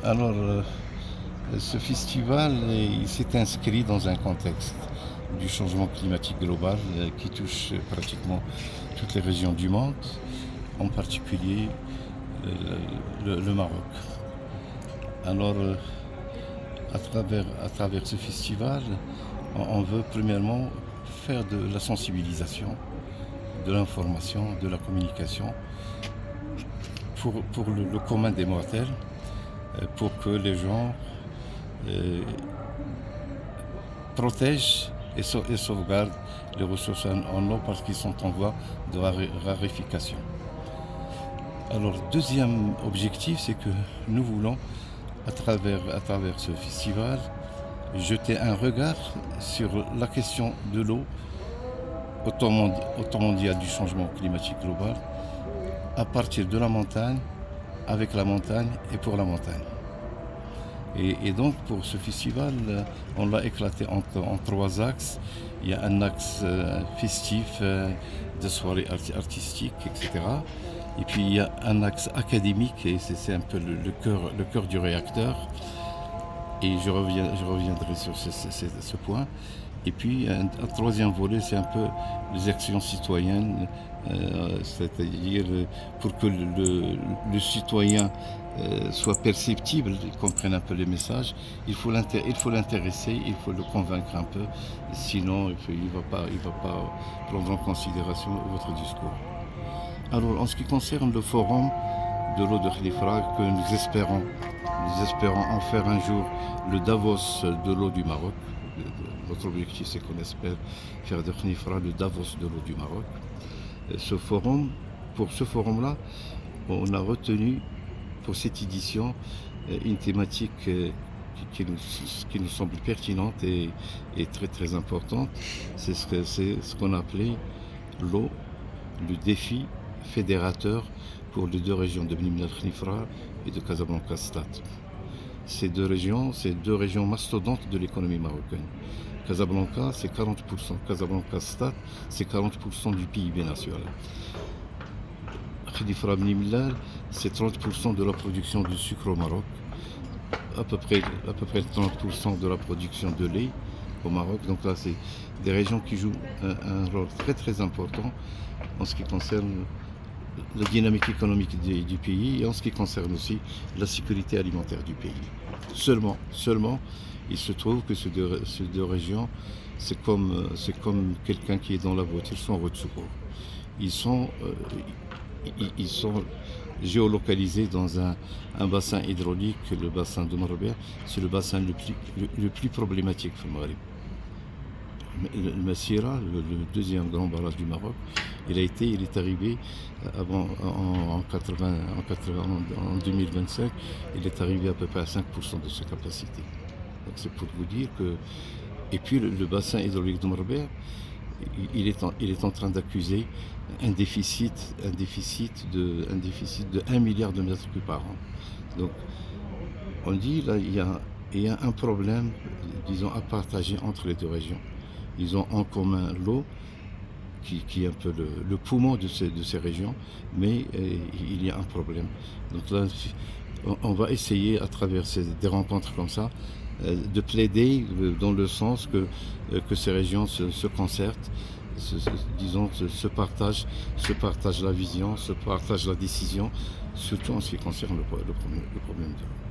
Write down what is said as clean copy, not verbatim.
Alors, ce festival, il s'est inscrit dans un contexte du changement climatique global qui touche pratiquement toutes les régions du monde, en particulier le Maroc. Alors, à travers ce festival, on veut premièrement faire de la sensibilisation, de l'information, de la communication pour le commun des mortels, pour que les gens protègent et sauvegardent les ressources en eau parce qu'ils sont en voie de raréfaction. Alors, deuxième objectif, c'est que nous voulons, à travers ce festival, jeter un regard sur la question de l'eau au temps mondial du changement climatique global, à partir de la montagne, avec la montagne et pour la montagne. Et donc pour ce festival, on l'a éclaté en trois axes. Il y a un axe festif, de soirées artistiques, etc. Et puis il y a un axe académique, et c'est un peu le cœur du réacteur. Et je reviendrai sur ce point. Et puis un troisième volet, c'est un peu les actions citoyennes, c'est-à-dire pour que le citoyen soit perceptible, comprenne un peu les messages, il faut l'intéresser, il faut le convaincre un peu, sinon il ne va pas prendre en considération votre discours. Alors en ce qui concerne le forum de l'eau de Khnifra, que nous espérons en faire un jour le Davos de l'eau du Maroc. Notre objectif, c'est qu'on espère faire de Khnifra le Davos de l'eau du Maroc. Pour ce forum-là, on a retenu pour cette édition une thématique qui nous semble pertinente et très très importante. C'est ce qu'on a appelé l'eau, le défi fédérateur pour les deux régions de Bni Mellal Khnifra et de Casablanca-Stad. Ces deux régions mastodontes de l'économie marocaine. Casablanca, c'est 40%. Casablanca-Stad, c'est 40% du PIB national. Khnifra Bni Mellal, c'est 30% de la production de sucre au Maroc, à peu près 30% de la production de lait au Maroc. Donc là, c'est des régions qui jouent un rôle très très important en ce qui concerne la dynamique économique du pays et en ce qui concerne aussi la sécurité alimentaire du pays. Seulement, il se trouve que ces deux régions, c'est comme quelqu'un qui est dans la voiture sans roue de secours. Ils sont géolocalisés dans un bassin hydraulique, le bassin de Marabia, c'est le bassin le plus problématique au Maghreb. Le Massira, le deuxième grand barrage du Maroc, il est arrivé en 2025, il est arrivé à peu près à 5% de sa capacité. Donc c'est pour vous dire que. Et puis le bassin hydraulique de Marbella, il est en train d'accuser un déficit de 1 milliard de mètres cubes par an. Donc on dit là il y a un problème, disons, à partager entre les deux régions. Ils ont en commun l'eau, qui est un peu le poumon de ces régions, mais il y a un problème. Donc là, on va essayer, à travers des rencontres comme ça, de plaider dans le sens que ces régions se concertent, se partagent la vision, se partagent la décision, surtout en ce qui concerne le problème de l'eau.